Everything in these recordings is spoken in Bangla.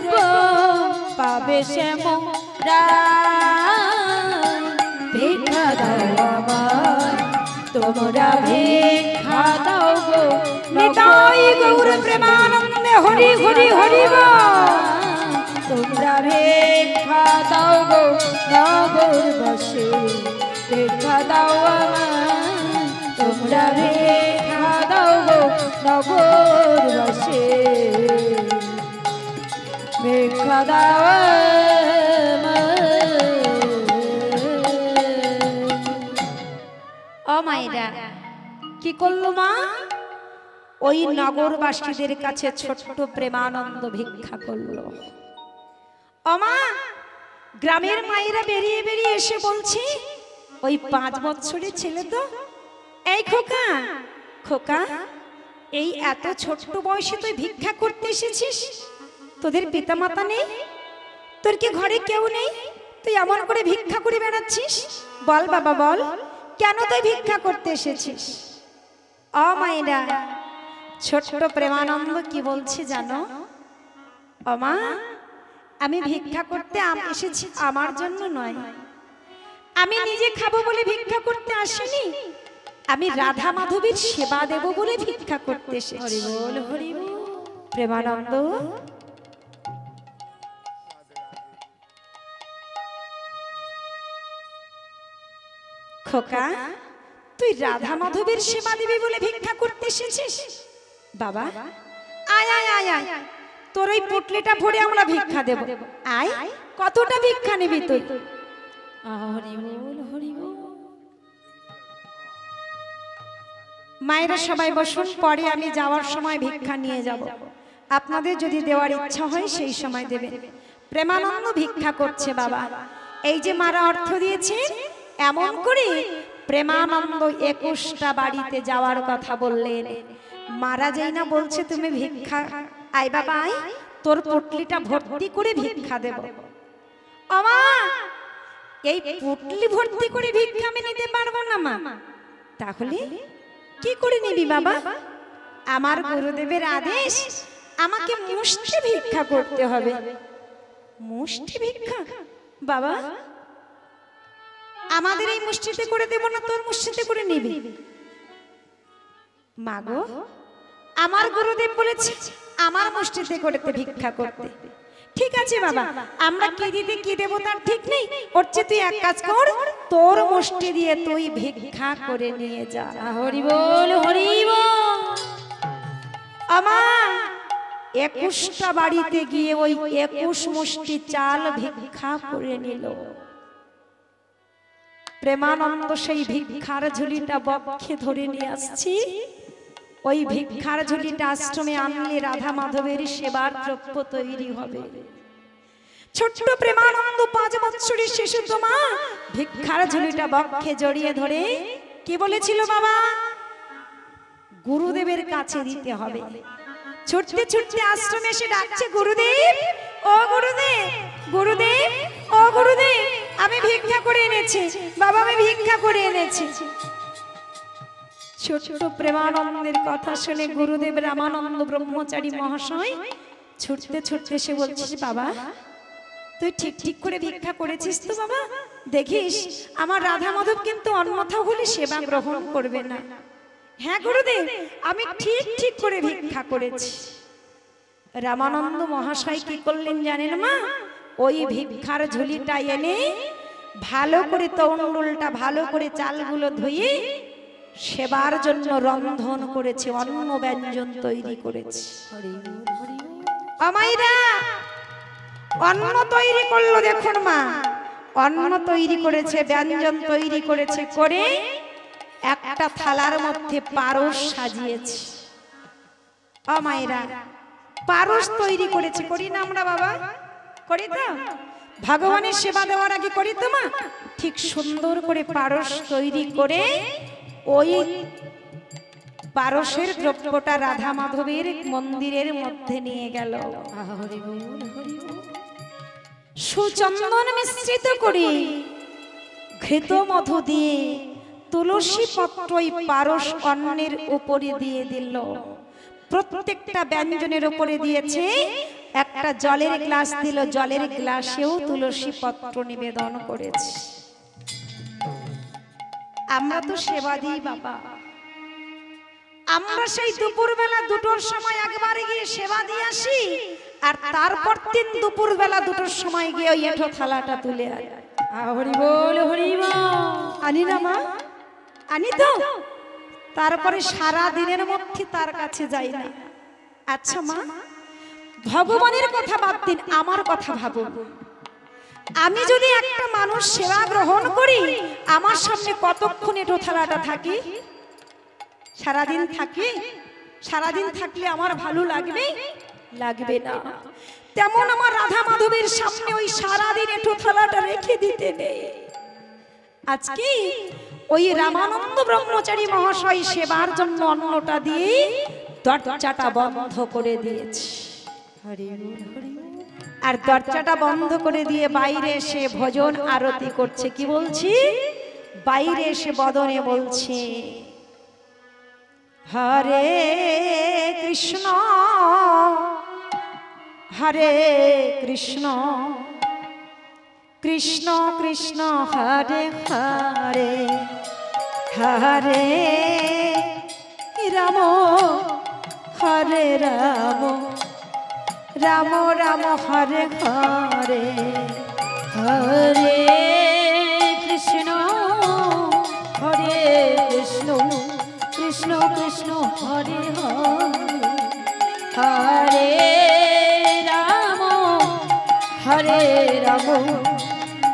গো পাবে শ্যামরা ভিক্ষা দাও আমার তোমরা ভিক্ষা দাও গো নিতাই গৌর প্রেমানন্দে হরি হরি হরি তোমরা ভিক্ষা দাও গো নগরবাসী ভিক্ষা দাও আমার তোমরা ভিক্ষা দাও গো নগরবাসী ভিক্ষা দাও ও মায়েরা কি করলো মা ওই নগরবাসীদের কাছে ছোট্ট প্রেমানন্দ ভিক্ষা করলো ও মা গ্রামের মায়েরা বেরিয়ে বেরিয়ে এসে বলছে ওই 5 বছরের ছেলে তো এই খোকা খোকা এই এত ছোট্ট বয়সে তুই ভিক্ষা করতে এসেছিস তোদের পিতামাতা নেই তোর কি ঘরে কেউ নেই তুই এমন করে ভিক্ষা করে বেড়াচ্ছিস বল বাবা বল কেন তুই ভিক্ষা করতে এসেছিস ও মায়েরা ছোট্ট প্রেমানন্দ কি বলছে জানো ও মা আমি ভিক্ষা করতে এসেছি আমার জন্য নয় আমি নিজে খাবো বলে ভিক্ষা করতে আসিনি আমি রাধা মাধবীর সেবা দেব বলে ভিক্ষা করতে এসেছি হরি বল হরি বল প্রেমানন্দ খোকা তুই রাধা মাধবীর সেবা দিবি বলে ভিক্ষা করতে এসেছিস বাবা আয় আয় আয় আয় তোর এই পুটলিটা ভরে আমরা ভিক্ষা দেব আয় কতটা ভিক্ষা নিবি তুই হরি বল হরি বল মায়েরা সবাই বসুন পরে আমি যাওয়ার সময় ভিক্ষা নিয়ে যাব আপনাদের যদি দেওয়ার ইচ্ছা হয় সেই সময় দেবেন প্রেমানন্দ ভিক্ষা করছে বাবা এই যে মারা অর্থ দিয়েছে এমন করে প্রেমানন্দ 21টা বাড়িতে যাওয়ার কথা বললেন মারা যেই না বলছে তুমি ভিক্ষা আয় বাবা আয় তোর পুটলিটা ভর্তি করে ভিক্ষা দেব ও মা এই পুটলি ভর্তি করে ভিক্ষা আমি নিতে পারবো না মা তাহলে কি করে নিবি বাবা আমার গুরুদেবের আদেশ আমাকে মুষ্টি ভিক্ষা করতে হবে মুষ্টি ভিক্ষা বাবা আমাদের এই মুষ্টিতে করে দেব না তোর মুষ্টিতে করে নিবি মাগো আমার গুরুদেব বলেছে আমার মুষ্টিতে করতে ভিক্ষা করতে ঠিক আছে বাবা আমরা কি দিতে কি দেব তার ঠিক নেই ওর চেয়ে তুই এক কাজ কর তোর মুষ্টি দিয়ে তুই ভিক্ষা করে নিয়ে যা হরি বল হরি বল আমার 21টা বাড়িতে গিয়ে ওই 21 মুষ্টি চাল ভিক্ষা করে নিল প্রেমানন্দ সেই ভিক্ষার ঝুলিটা বক্ষে ধরে নিয়ে আসছি ওই ভিক্ষার ঝুলিটা আশ্রমে আনলে রাধা মাধবের সেবার দ্রব্য তৈরি হবে ছোট্ট প্রেমানন্দ 5 বছরের শিশু তো মা ভিক্ষার ঝুলিটা বক্ষে জড়িয়ে ধরে কি বলেছিল বাবা গুরুদেবের কাছে দিতে হবে ছুটতে ছুটতে আশ্রমে এসে ডাকছে গুরুদেব ও গুরুদেব গুরুদেব ও গুরুদেব আমি ভিক্ষা করে এনেছি বাবা আমি ভিক্ষা করে এনেছি ছোট প্রেমানন্দের কথা শুনে গুরুদেব রামানন্দ ব্রহ্মচারী মহাশয় ছুটতে ছুটতে সে বলছিস বাবা তুই ঠিক ঠিক করে ভিক্ষা করেছিস তো বাবা দেখিস আমার রাধা মাধব কিন্তু অন্যথা হলে সেবা গ্রহণ করবে না হ্যাঁ গুরুদেব আমি ঠিক ঠিক করে ভিক্ষা করেছি রামানন্দ মহাশয় কি করলেন জানেন মা ওই ভিক্ষার ঝুলিটা এনে ভালো করে তণ্ডুলটা ভালো করে চালগুলো ধুয়ে সেবার জন্য রন্ধন করেছে অন্ন ব্যঞ্জন তৈরি করেছে আমাইরা অন্ন তৈরি করলো দেখুন মা অন্ন তৈরি করেছে ব্যঞ্জন তৈরি করেছে করে একটা থালার মধ্যে পারস সাজিয়েছে আমাইরা পারস তৈরি করেছে করি না আমরা বাবা করি তো ভগবানের সেবা দেওয়ার আগে করি তো মা ঠিক সুন্দর করে পারস তৈরি করে ওই পারসের দ্রব্যটা রাধা মাধবের মন্দিরের মধ্যে নিয়ে গেল সুচন্দন মিশ্রিত করে ঘৃত মধু দিয়ে তুলসী পত্র ওই পারস অন্নের উপরে দিয়ে দিল প্রত্যেকটা ব্যঞ্জনের উপরে দিয়েছে একটা জলের গ্লাস দিল, জলের গ্লাসেও তুলসী পত্র নিবেদন করেছে। আমরা তো সেবা দিই বাবা, আমরা সেই দুপুরবেলা 2টোর সময় একবারে গিয়ে সেবা দিয়ে আসি, আর তারপর দিন দুপুরবেলা 2টোর সময় গিয়ে ওই এঁঠো থালাটা তুলে আনি। হরি বল হরি বল। আনি না মা? আনি তো। তারপরে সারা দিনের মধ্যে তার কাছে যাই না। আচ্ছা মা, ভগবানের কথা বাদ দিন, আমার কথা ভাবুন। আমি যদি একটা মানুষ সেবা গ্রহণ করি, আমার সামনে কতক্ষণ এঁঠো থালাটা থাকে? সারাদিন থাকে? সারাদিন থাকলে আমার ভালো লাগবে? লাগবে না। তেমন আমার রাধা মাধবের সামনে ওই সারাদিন এঁঠো থালাটা রেখে দিতে নেই। আজকে ওই রামানন্দ ব্রহ্মচারী মহাশয় সেবার জন্য অন্নটা দিয়ে দরজাটা বন্ধ করে দিয়েছে। হরি বল হরি বল। আর দরজাটা বন্ধ করে দিয়ে বাইরে এসে ভজন আরতি করছে। কি বলছি? বাইরে এসে বদনে বলছে, হরে কৃষ্ণ হরে কৃষ্ণ কৃষ্ণ কৃষ্ণ হরে হরে হরে রাম হরে রাম রাম রাম হরে হরে হরে কৃষ্ণ হরে কৃষ্ণ কৃষ্ণ কৃষ্ণ হরে হরে হরে রাম হরে রাম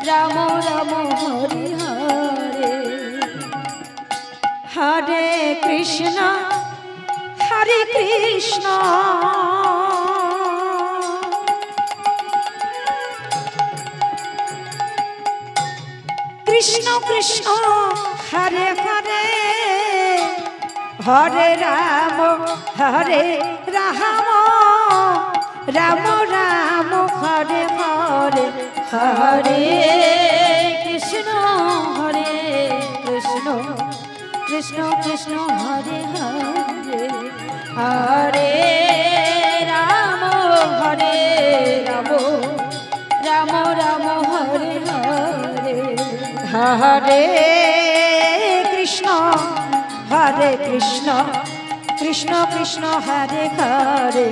রাম রাম হরে হরে হরে কৃষ্ণ হরে কৃষ্ণ কৃষ্ণ কৃষ্ণ হরে হরে হরে রাম হরে রাম রাম রাম হরে হরে হরে কৃষ্ণ হরে কৃষ্ণ কৃষ্ণ কৃষ্ণ হরে হরে হরে রাম রাম রাম হরে হরে হরে কৃষ্ণ কৃষ্ণ কৃষ্ণ হরে হরে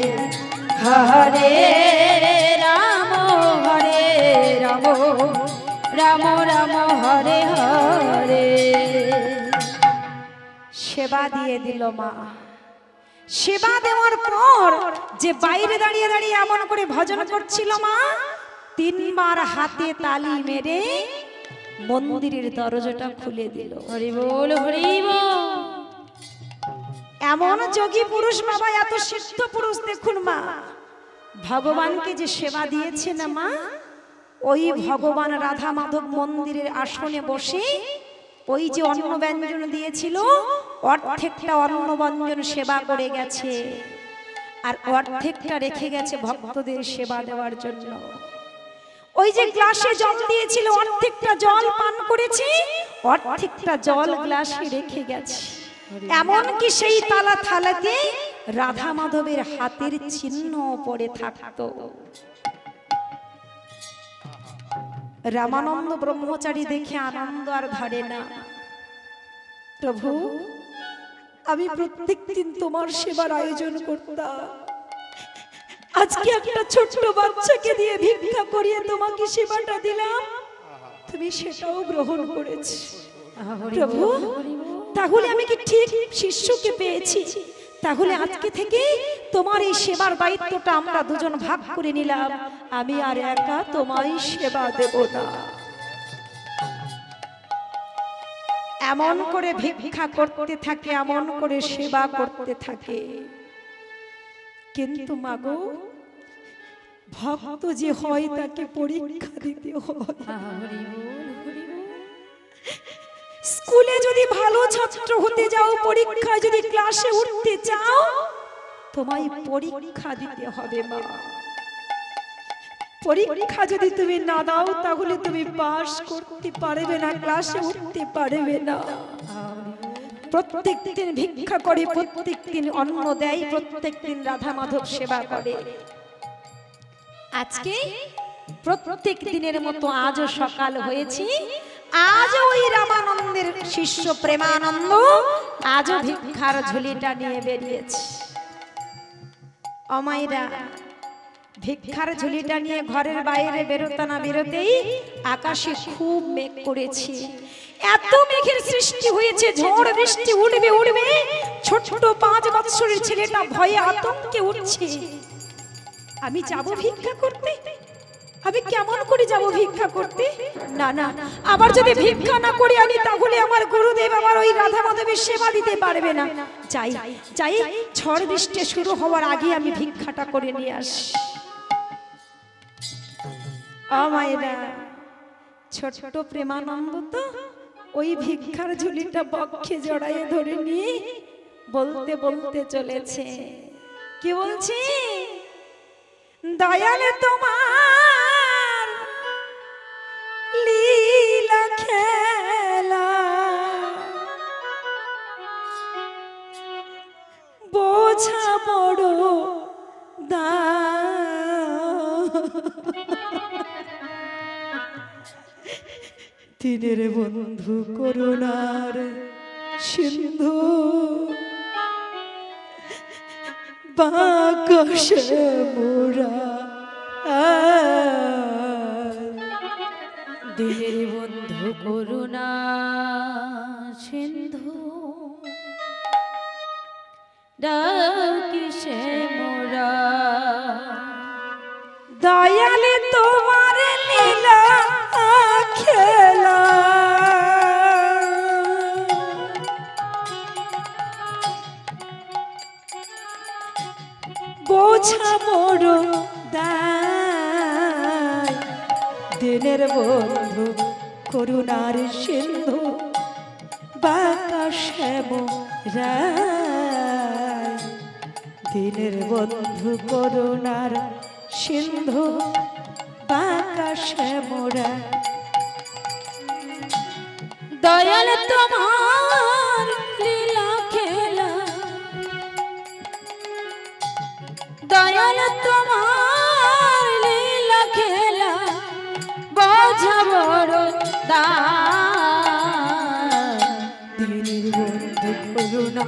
হরে রাম রাম রাম রাম হরে হরে। সেবা দিয়ে দিল মা। সেবা দেওয়ার পর যে বাইরে দাঁড়িয়ে দাঁড়িয়ে এমন করে ভজন করছিল মা, 3 বার হাতে তালি মেরে মন্দিরের দরজাটা খুলে দিল। হরি বল হরি বল। এমন যোগী পুরুষ বাবা, এত সিদ্ধ পুরুষ দেখুন মা, ভগবানকে যে সেবা দিয়েছে না মা, ওই ভগবান রাধা মাধব মন্দিরের আসনে বসে ওই যে অন্ন ব্যঞ্জন দিয়েছিল, অর্ধেকটা অন্ন ব্যঞ্জন সেবা করে গেছে, আর অর্ধেকটা রেখে গেছে ভক্তদের সেবা দেওয়ার জন্য। ওই যে গ্লাসে জল দিয়েছিল, অর্ধেকটা জল পান করেছি, অর্ধেকটা জল গ্লাসে রেখে গেছে। এমনকি সেই তালা থালাতে রাধা মাধবের হাতের চিহ্ন পড়ে থাকতো। রামানন্দ ব্রহ্মচারী দেখে আনন্দ আর ধরে না। প্রভু, আমি প্রত্যেক দিন তোমার সেবার আয়োজন করতাম, আজকে একটা ছোট্ট বাচ্চাকে দিয়ে ভিক্ষা করিয়ে তোমাকে সেবাটা দিলাম, তুমি সেটাও গ্রহণ করেছি। প্রভু, তাহলে আমি কি ঠিক শিষ্যকে পেয়েছি? তাহলে আজকে থেকে তোমার এই সেবার দায়িত্বটা আমরা দুজন ভাগ করে নিলাম, আমি আর একা তোমারই সেবা দেব না। এমন করে ভিক্ষা করতে থাকে, এমন করে সেবা করতে থাকে। কিন্তু মাগো, ভক্ত যে হয় তাকে পরীক্ষা দিতে হয়। স্কুলে যদি ভালো ছাত্র হতে যাও, পরীক্ষায় যদি ক্লাসে উঠতে চাও, তোমায় পরীক্ষা দিতে হবে মা। পরীক্ষা যদি তুমি না দাও, তাহলে তুমি পাস করতে পারবে না, ক্লাসে উঠতে পারবে না। প্রত্যেক দিন ভিক্ষা করে, প্রত্যেক দিন অন্ন দেয়, প্রত্যেক দিন রাধা মাধব সেবা করে। আজকে প্রত্যেক দিনের মতো আজও সকাল হয়েছে, আজ ওই রামানন্দের শিষ্য প্রেমানন্দ আজও ভিক্ষার ঝুলিটা নিয়ে বেরিয়েছে। অমাইরা ভিক্ষার ঝুলিটা নিয়ে ঘরের বাইরে বেরোতে না বেরোতেই আকাশে খুব মেঘ করেছে। এত মেঘের সৃষ্টি হয়েছে, ঝড় বৃষ্টি উঠবে উঠবে। ছোট 5 বছরের ছেলেটা ভয়ে আতঙ্কে উঠছে। আমি যাব ভিক্ষা করতে, আমি কেমন করে যাব ভিক্ষা করতে? না না, আবার যদি ভিক্ষা না করি আমি, তাহলে আমার গুরুদেব আমার ওই রাধা মাধবের সেবা দিতে পারবে না। যাই যাই, ঝড় বৃষ্টি শুরু হওয়ার আগে আমি ভিক্ষাটা করে নিয়ে আসি। আমায়রা ছোট প্রেমানন্দ তো ওই ভিক্ষার ঝুলিটা বক্ষে জড়াইয়ে ধরে নিয়ে বলতে বলতে চলেছে। কি বলছি? দয়াল তোমার লীলা খেলা বোঝা বড় দিনের বন্ধু করুণার সিন্ধু বাকশে মোরা দিনের বন্ধু করুণা সিন্ধু ডাকিসে মোরা। দয়ালে তোমার লীলা খেলা বোঝা বড় দায়, দিনের বন্ধু করুণার সিন্ধু বাকাশে মোরা। দিনের বন্ধু করুণার সিন্ধু বাকাশে মোরা। দয়াল তোমার লীলা খেলা, দয়াল তোমার লীলা খেলা বোঝা বড় দিনের বন্ধু করুণা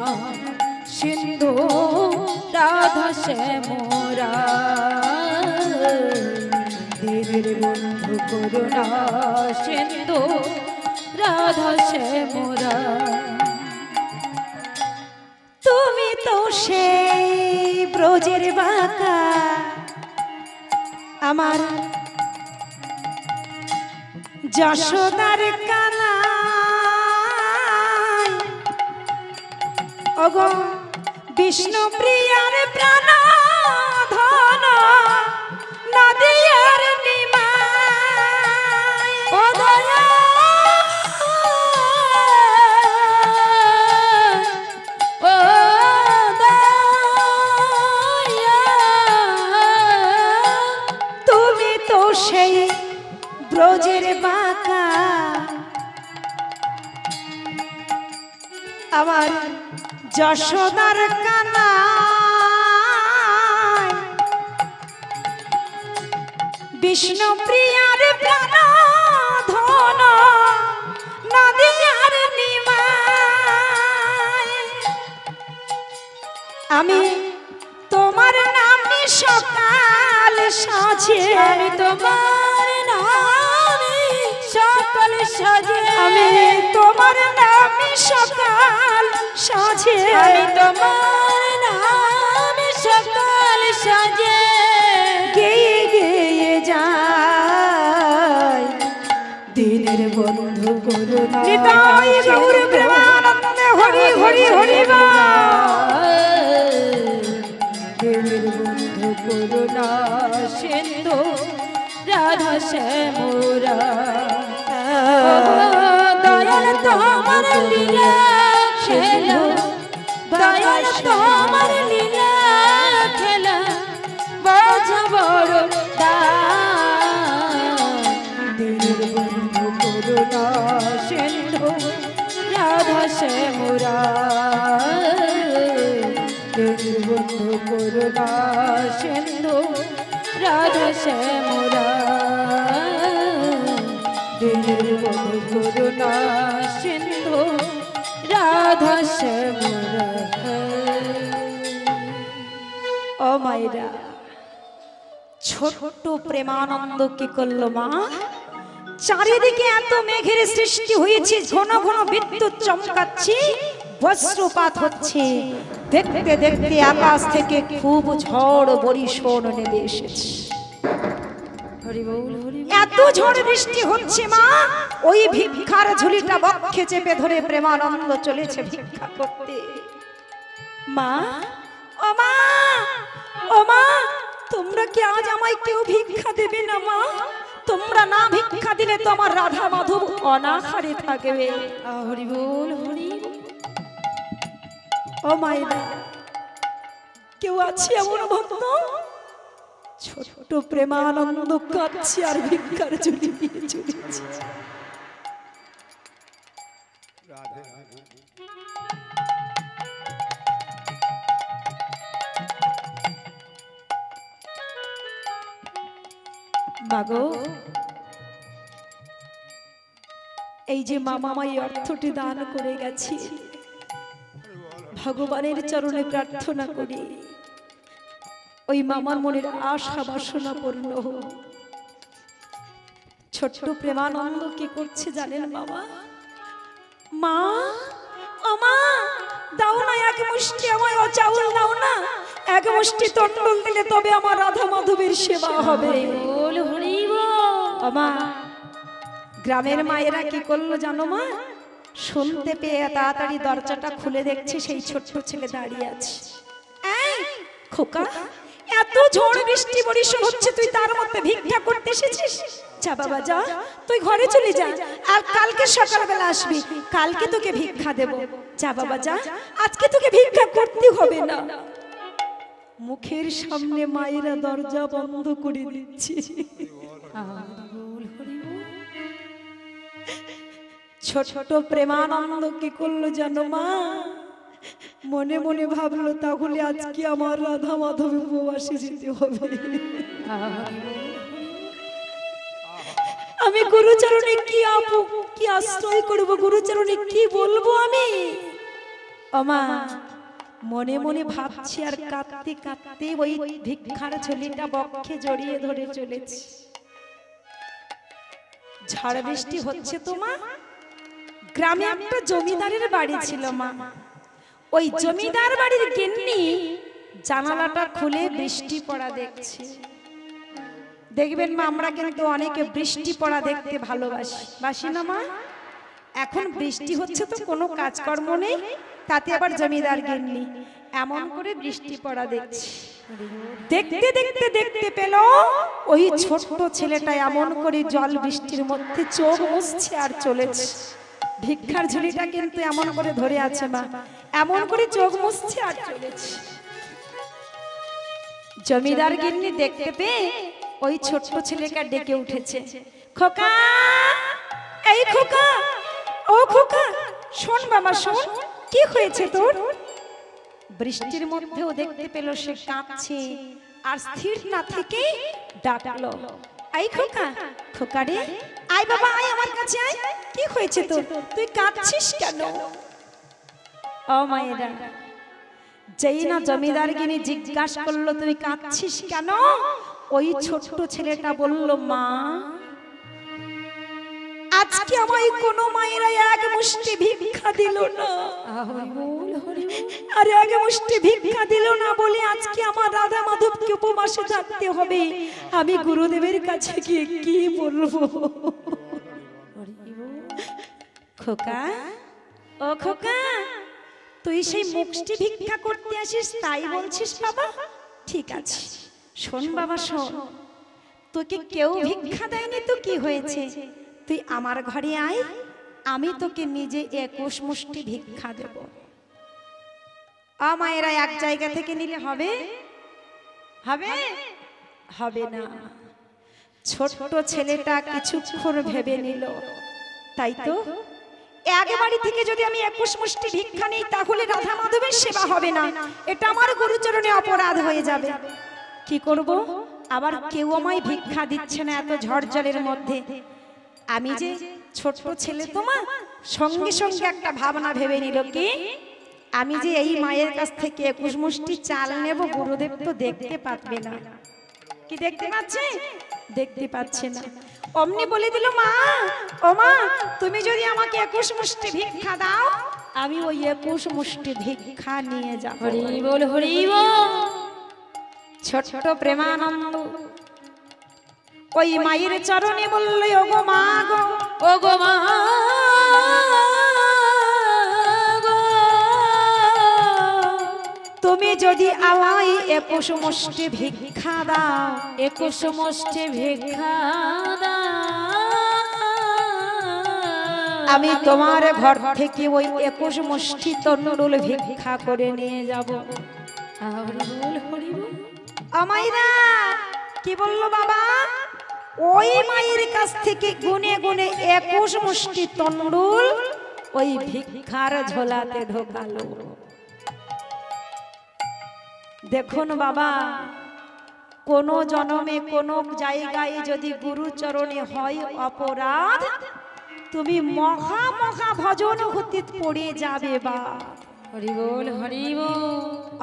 সিন্ধু রাধা সে মোরা। দিনের বন্ধু করুণা সিন্ধু রাধা সে মোরা। তুমি তো সেই ব্রজের বাঁকা আমার যশোদার কানা, ওগো বিষ্ণু প্রিয়ার প্রাণ ধন নদিয়ার নিমাই। ও দয়া ও দয়া, তুমি তো সেই ব্রজের বাঁকা আমার যশোদার কানা, বিষ্ণু প্রিয়ার প্রাণ ধন নদিয়ার নিমাই। আমি তোমার নামে সকাল সাজে, আমি তোমার নামে সকাল সাজে, আমি তোমার নামে সকাল সাজে, আমি তোমার নামে সকাল সাজে গেয়ে গেয়ে যায়। দিনের বন্ধু করুণা নিতাই গৌর প্রেমানন্দে হরি হরি হরি দিনের বন্ধু করুণা সিন্ধু রাধা সে মোরা। দয়াল তোমার লীলা খেলা, দয়াল তোমার লীলা খেলা বোঝা বড় দিনের বন্ধু করুণা সিন্ধু রাধা সে মোরা। দিনের বন্ধু করুণা সিন্ধু রাধা শ্যামরা দিনের বধূ করুণা সিন্ধু রাধা শ্যামরা। ও মায়েরা, ছোট্ট প্রেমানন্দ কি করলো মা? চারিদিকে এত মেঘের সৃষ্টি হয়েছে, ঘন ঘন বিদ্যুৎ চমকাচ্ছে, বজ্রপাত হচ্ছে। দেখতে দেখতে আকাশ থেকে খুব ঝড় বরিশন নেমে এসেছে। এত ঝড় বৃষ্টি হচ্ছে মা, ওই ভিক্ষার ঝুলিটা বক্ষে চেপে ধরে প্রেমানন্দ চলেছে ভিক্ষা করতে। মা, ও মা, ও মা, তোমরা কি আজ আমায় কেউ ভিক্ষা দেবে না মা? তোমরা না ভিক্ষা দিলে তো আমার রাধা মাধব অনাহারে থাকবে। হরি বল, হরি। ও মায়েরা, কেউ আছে এমন ভক্ত? ছোট প্রেমানন্দ কাঁদছে আর ভিক্ষার ঝুলি নিয়ে চলেছে। মাগো, এই যে মামা মাই অর্থটি দান করে গেছি, ভগবানের চরণে প্রার্থনা করি ওই মামার মনের আশা বাসনা পূর্ণ হোক। ছোট্ট প্রেমানন্দ কি করছে জানেন বাবা? মা, ও মা, দাও না এক মুষ্টি আমায় চাউল, দাও না এক মুষ্টি তন্ডল দিলে তবে আমার রাধা মাধবের সেবা হবে। বল হরি বল। মা, গ্রামের মায়েরা কি করলো জানো মা? শুনতে পেয়ে তাড়াতাড়ি দরজাটা খুলে দেখছে সেই ছোট্ট ছেলে দাঁড়িয়ে আছে। এই খোকা, এত ঝড় বৃষ্টি বরিশন হচ্ছে, তুই তার মধ্যে ভিক্ষা করতে এসেছিস? যা বাবা যা, তুই ঘরে চলে যা, আর কালকে সকালবেলা আসবি, কালকে তোকে ভিক্ষা দেব। যা বাবা যা, আজকে তোকে ভিক্ষা করতে হবে না। মুখের সামনে মায়েরা দরজা বন্ধ করে দিচ্ছে। ছোট প্রেমানন্দ কি করলো জানো মা? মনে মনে ভাবলো তাহলে আজকে আমার রাধা মাধব উপবাসে যেতে হবে। আমি গুরুচরণে কি আশ্রয় করব, গুরুচরণে কি বলবো আমি? ওমা, মনে মনে ভাবছি আর কাঁদতে কাঁদতে ওই ভিক্ষার ঝুলিটা বক্ষে জড়িয়ে ধরে চলেছে। ঝড় বৃষ্টি হচ্ছে তো মা। গ্রামে একটা জমিদারের বাড়ি ছিল মা। ওই জমিদার বাড়ির গিন্নি জানালাটা খুলে বৃষ্টি পড়া দেখছে। দেখবেন মা, আমরা কিন্তু অনেকে বৃষ্টি পড়া দেখতে ভালোবাসি না মা? এখন বৃষ্টি হচ্ছে তো কোনো কাজকর্ম নেই, তাতে আবার জমিদার গিন্নি এমন করে বৃষ্টি পড়া দেখছে। দেখতে দেখতে দেখতে পেল ওই ছোট্ট ছেলেটা এমন করে জল বৃষ্টির মধ্যে চোখ মুছছে আর চলেছে। ভিক্ষার ঝুলিটা কিন্তু এমন করে ধরে আছে মা, এমন করে চোখ মুছছে আর চলেছে। জমিদার গিন্নি দেখতে পেয়ে ওই ছোট্ট ছেলেকে ডেকে উঠেছে। খোকা, এই খোকা, ও খোকা, শোন বাবা শোন, কি হয়েছে তোর? বৃষ্টির মধ্যেও দেখতে পেল সে কাঁপছে, আর স্থির না থেকে ডাকলো, এই খোকা, খোকা রে, আয় বাবা আয় আমার কাছে আয়, কি হয়েছে তোর? তুই কাঁদছিস কেন? ও মায়েরা, যেই না জমিদার গিনি জিজ্ঞাসা করলো তুই কাঁদছিস কেন, ওই ছোট্ট ছেলেটা বলল, মা, আজকে আমায় কোনো মায়েরা এক মুষ্টি ভিক্ষা দিল না। আর এক মুষ্টি ভিক্ষা দিল না বলে আজকে আমার রাধা মাধবকে উপবাসে থাকতে হবে। আমি গুরুদেবের কাছে গিয়ে কি বলবো? খোকা, ও খোকা, তুই সেই মুষ্টি ভিক্ষা করতে আসিস তাই বলছিস বাবা? ঠিক আছে, শোন বাবা শোন, তোকে কেউ ভিক্ষা দেয়নি তো কি হয়েছে, তুই আমার ঘরে আয়, আমি তোকে নিজে 21 মুষ্টি ভিক্ষা দেব। মায়েরা এক জায়গা থেকে নিলে হবে? হবে? হবে না। ছোট্ট ছেলেটা কিছুক্ষণ ভেবে নিল, তাই তো এক বাড়ি থেকে যদি আমি 21 মুষ্টি ভিক্ষা নিই তাহলে রাধা মাধবের সেবা হবে না, এটা আমার গুরুচরণে অপরাধ হয়ে যাবে। কি করব? আবার কেউ আমায় ভিক্ষা দিচ্ছে না এত ঝড় জলের মধ্যে। আমি যে ছোট ছেলে তো মা, সঙ্গে সঙ্গে একটা ভাবনা ভেবে নিল কি, আমি যে এই মায়ের কাছ থেকে 21 মুষ্টি চাল নেব, গুরুদেব তো দেখতে পাবে না। কি দেখতে পাচ্ছে? দেখতে পাচ্ছে না। অমনি বলে দিল, মা ও মা, তুমি যদি আমাকে 21 মুষ্টি ভিক্ষা দাও, আমি ওই 21 মুষ্টি ভিক্ষা নিয়ে যাব। হরি বল হরি বল। ছোট প্রেমানন্দ ওই মায়ের চরণে বলল, ওগো মা গো, ওগো মা গো, তুমি যদি আমায় 21 মুষ্টি ভিক্ষা দাও, 21 মুষ্টি ভিক্ষা দাও, আমি তোমার ঘর থেকে ওই 21 মুষ্টি তন্ডুল ভিক্ষা করে নিয়ে যাব। হরি বল হরি বল। আমাইরা কি বললো বাবা? ওই মায়ের কাছ থেকে গুনে গুনে 21 মুষ্টি তন্ডুল ওই ভিক্ষার ঝোলাতে ঢোকালো। দেখুন বাবা, কোন জন্মে কোন জায়গায় যদি গুরুচরণে হয় অপরাধ, তুমি মহা মহা ভজন হতে পড়ে যাবে বা। হরি বল হরি বল।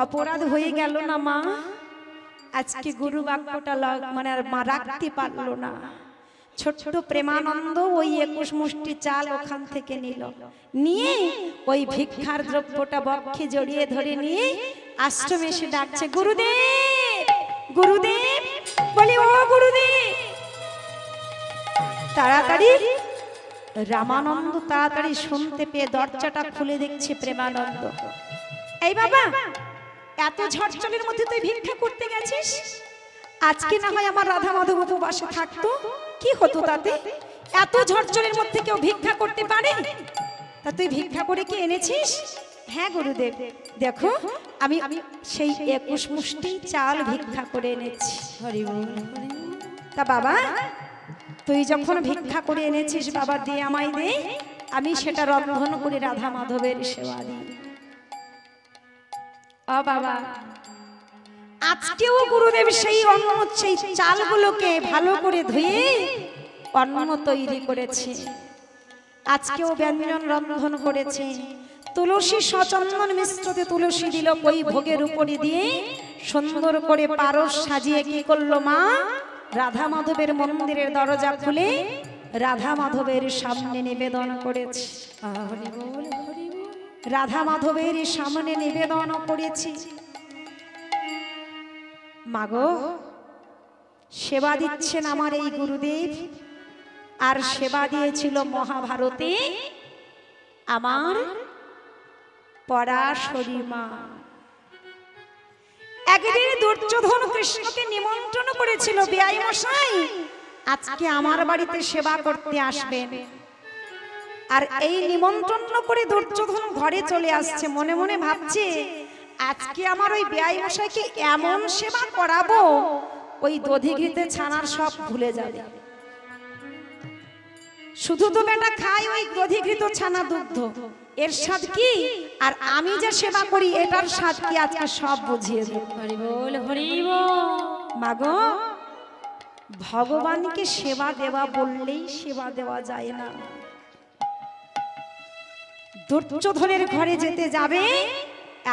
অপরাধ হয়ে গেল না মা, আজকে গুরু বাক্যটা মানে আর মা রাখতে পারলো না। ছোট প্রেমানন্দ ওই 21 মুষ্টি চাল ওখান থেকে নিল, নিয়ে ওই ভিক্ষার দ্রব্যটা বক্ষে জড়িয়ে ধরে নিয়ে আশ্রমে এসে ডাকছে, গুরুদেব গুরুদেব, বলি ও গুরুদেব। তাড়াতাড়ি রামানন্দ তাড়াতাড়ি শুনতে পেয়ে দরজাটা খুলে দেখছে প্রেমানন্দ। এই বাবা, এত ঝড়-জলের মধ্যে তুই ভিক্ষা করতে গেছিস? আজকে না হয় আমার রাধা মাধব উপবাসে থাকতো, কি হতো তাতে? এত ঝড়-জলের মধ্যে কেউ ভিক্ষা করতে পারে? তা তুই ভিক্ষা করে কি এনেছিস? হ্যাঁ গুরুদেব, দেখো আমি সেই 21 মুষ্টি চাল ভিক্ষা করে এনেছি। হরি বল হরি বল। তা বাবা, তুই যখন ভিক্ষা করে এনেছিস বাবা, দে আমায় দে, আমি সেটা রন্ধন করে রাধা মাধবের সেবা দিই। ও বাবা, আজকেও গুরুদেব সেই অন্ন, সেই চালগুলোকে ভালো করে ধুয়ে অন্ন তৈরি করেছে। আজকেও ব্যঞ্জন রন্ধন করেছে। তুলসী সচন্দন মিশ্রতে তুলসী দিল ওই ভোগের উপরে দিয়ে সুন্দর করে পারস সাজিয়ে কি করলো মা? রাধা মাধবের মন্দিরের দরজা খুলে রাধা মাধবের সামনে নিবেদন করেছে। হরি বল হরি বল। রাধা মাধবের সামনে নিবেদন করেছি, মাগো সেবা দিচ্ছেন আমার এই গুরুদেব, আর সেবা দিয়েছিল মহাভারতে আমার পরাশরী মা। একদিন দুর্যোধন কৃষ্ণকে নিমন্ত্রণ করেছিল, বেয়াই মশাই আজকে আমার বাড়িতে সেবা করতে আসবেন। আর এই নিমন্ত্রণ করে দুর্যোধন ঘরে চলে আসছে, মনে মনে ভাবছে আজকে আমার ওই বেয়াই মশাইকে এমন সেবা করাবো, ওই দধিঘৃতে ছানার সব ভুলে যাবে। শুধু তো বেটা খাই ওই দধিঘৃত ছানা দুগ্ধ, এর স্বাদ কি, আর আমি যে সেবা করি এটার স্বাদ কি, আজকে সব বুঝিয়ে দেব। হরি বল হরি বল। মাগো, ভগবানকে সেবা দেওয়া বললেই সেবা দেওয়া যায় না। দুর্যোধনের ঘরে যেতে যাবে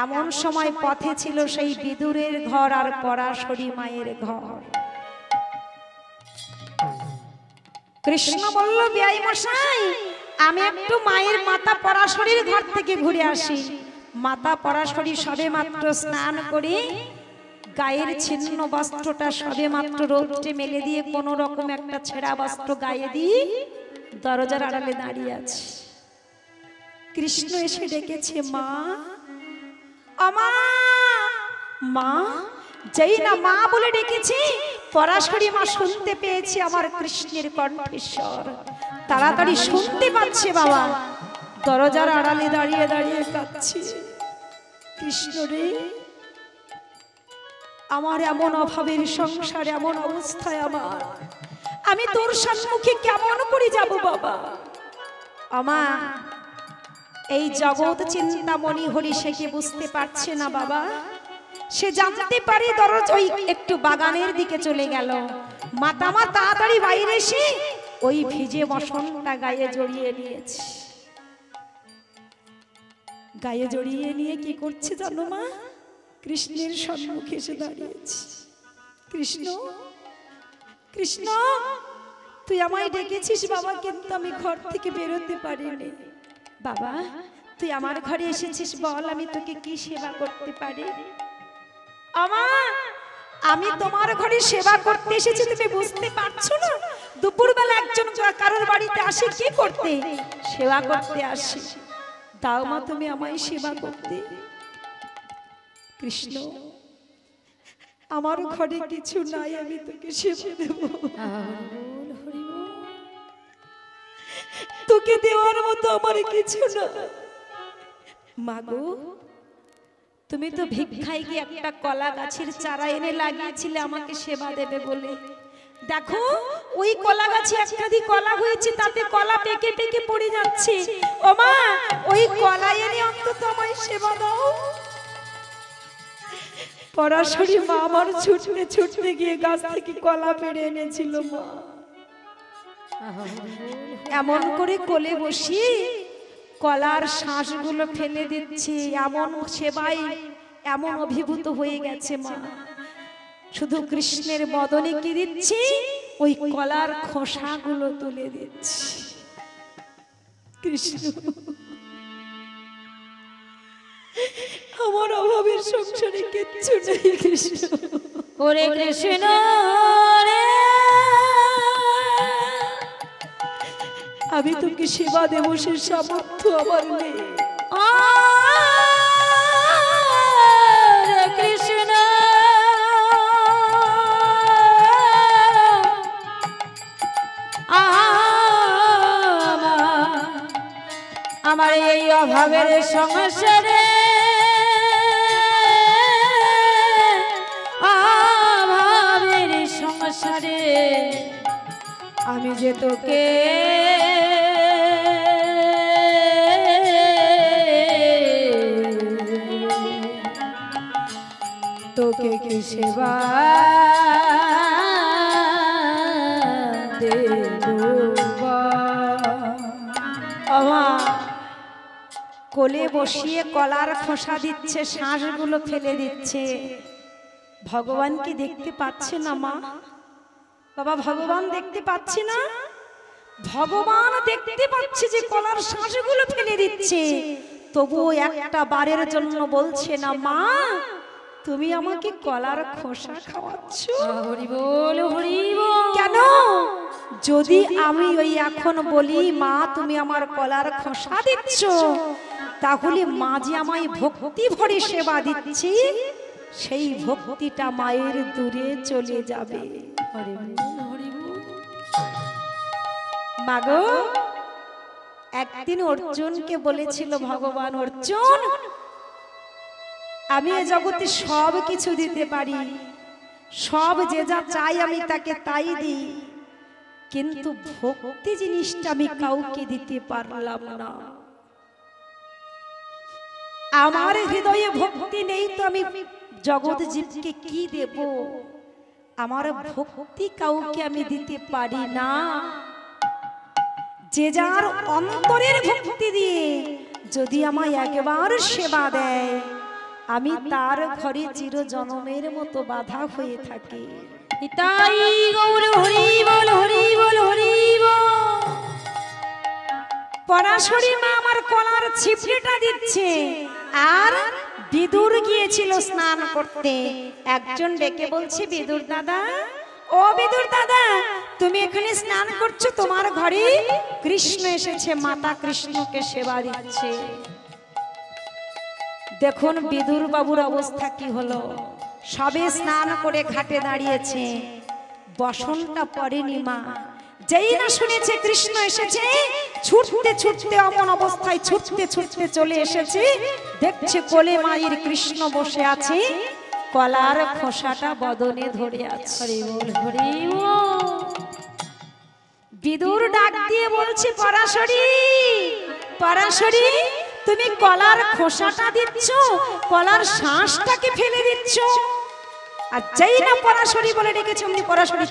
এমন সময় পথে ছিল সেই বিদুরের ঘর আর পরাশরী মায়ের ঘর। কৃষ্ণ বলল, বেয়াই মশাই আমি একটু মায়ের মাতা পরাশরীর ঘর থেকে ঘুরে আসি। মাতা পরাশরী সবে মাত্র স্নান করে গায়ের ছিন্ন বস্ত্রটা সবে মাত্র রৌদ্রে মেলে দিয়ে কোন রকম একটা ছেঁড়া বস্ত্র গায়ে দিয়ে দরজার আড়ালে দাঁড়িয়ে আছে। কৃষ্ণ এসে ডেকেছে, মা আমা মা। যেই না মা বলে ডেকেছি, পরাশরী মা শুনতে পেয়েছে আমার কৃষ্ণের কণ্ঠস্বর। তাড়াতাড়ি শুনতে পাচ্ছে বাবা, দরজার আড়ালে দাঁড়িয়ে দাঁড়িয়ে কাঁদছে, কৃষ্ণ রে আমার এমন অভাবের সংসার, এমন অবস্থায় আমার, আমি তোর সম্মুখে কেমন করে যাব বাবা? আমা এই জগৎ চিন্তামণি হরি সে কি বুঝতে পারছে না বাবা? সে জানতে পারে দরজ ওই একটু বাগানের দিকে চলে গেল। মাতামা তাড়াতাড়ি বাইরে এসে ওই ভিজে বসনটা গায়ে জড়িয়ে নিয়েছে। গায়ে জড়িয়ে নিয়ে কি করছে জানো মা? কৃষ্ণের সম্মুখে এসে দাঁড়িয়েছে। কৃষ্ণ, কৃষ্ণ, তুই আমায় ডেকেছিস বাবা, কিন্তু আমি ঘর থেকে বেরোতে পারিনি। বাবা, তুই আমার ঘরে এসেছিস, বল আমি তোকে কি সেবা করতে পারি? আমা, আমি তোমার ঘরে সেবা করতে এসেছি, তুমি বুঝতে পারছো না? দুপুরবেলা একজন কারোর বাড়িতে আসে কি করতে? সেবা করতে আসে। দাও মা তুমি আমায় সেবা করতে। কৃষ্ণ, আমার ঘরে কিছু নাই, আমি তোকে সেবা দেব। তোকে দেওয়ার মতো আমার কিছু না। মাগো, তুমি তো ভিক্ষায় গিয়ে একটা কলা গাছের চারা এনে লাগিয়েছিলে আমাকে সেবা দেবে বলে। দেখো ওই কলা গাছে একটাদি কলা হয়েছে, তাতে কলা পেকে পেকে পড়ে যাচ্ছে। ও মা, ওই কলা এনে অন্তত আমায় সেবা দাও। পরাশরী মা আমার ছুটতে ছুটতে গিয়ে গাছ থেকে কলা পেড়ে এনেছিল মা। এমন করে কোলে বসিয়ে কলার শ্বাসগুলো ফেলে দিচ্ছে। এমন সেবাই এমন অভিভূত হয়ে গেছে মা। শুধু কৃষ্ণের বদনে কি দিচ্ছি? ওই কলার খোসাগুলো তুলে দিচ্ছি। কৃষ্ণ, আমার অভাবের সংসারে কিচ্ছু নেই কৃষ্ণ। ওরে কৃষ্ণ রে, আমি তোকে সেবা দেবো সে সামর্থ্য আমার নেই। কৃষ্ণ, আমার এই অভাবের সংসারে, অভাবের সংসারে আমি যে তোকে তোকে কি সেবা দেব? কোলে বসিয়ে কলার খোসা দিচ্ছে, শ্বাসগুলো ফেলে দিচ্ছে। ভগবান কি দেখতে পাচ্ছে না মা? বাবা, ভগবান দেখতে পাচ্ছে না? ভগবান দেখতে পাচ্ছে যে কলার শ্বাসগুলো ফেলে দিচ্ছে, তবুও একটা বারের জন্য বলছে না মা তুমি আমাকে কলার খোসা খাওয়াচ্ছ। হরি বল, হরি বল। কেন? যদি আমি ওই এখন বলি মা তুমি আমার কলার খোসা দিচ্ছ, তাহলে মা যে আমায় ভক্তি ভরে সেবা দিচ্ছি, সেই ভক্তিটা মায়ের দূরে চলে যাবে। হরি বল, হরি বল। মাগো, একদিন অর্জুনকে বলেছিল ভগবান, অর্জুন আমি এ জগতে সব কিছু দিতে পারি, সব যে যা চাই আমি তাকে তাই দিই, কিন্তু ভক্তি জিনিসটা আমি কাউকে দিতে পারলাম না। আমার হৃদয়ে ভক্তি নেই তো আমি জগৎ জীবকে কি দেব? আমার ভক্তি কাউকে আমি দিতে পারি না। যে যার অন্তরের ভক্তি দিয়ে যদি আমায় একবার সেবা দেয়, আমি তার ঘরে চির জনমের মতো বাধা হয়ে থাকি। নিতাই গৌর হরি বল, হরি বল, হরি বল। পরাশরী মা আমার কলার ছিপড়িটা দিচ্ছে, আর বিদুর গিয়েছিল স্নান করতে। একজন ডেকে বলছে, বিদুর দাদা, ও বিদুর দাদা, তুমি এখানে স্নান করছো, তোমার ঘরে কৃষ্ণ এসেছে, মাতা কৃষ্ণকে সেবা দিচ্ছে। দেখুন বিদুর বাবুর অবস্থা কি হলো। সবে স্নান করে ঘাটে দাঁড়িয়েছে, বসনটা পড়েনি মা। যেই না শুনেছে কৃষ্ণ এসেছে, ছুটতে ছুটতে অমন অবস্থায় ছুটতে ছুটতে চলে এসেছে, দেখছে কোলে মায়ের কৃষ্ণ বসে আছে, কলার খোসাটা বদনে ধরে আছে। হরি বল, হরি বল। বিদুর ডাক দিয়ে বলছে, পরাশরী, পরাশরী তুমি কলার খোসাটা দিচ্ছ, কলার শাঁসটাকে ফেলে দিচ্ছ। আর যেই না পরাশরী বলে ডেকেছে অমনি পরাশরী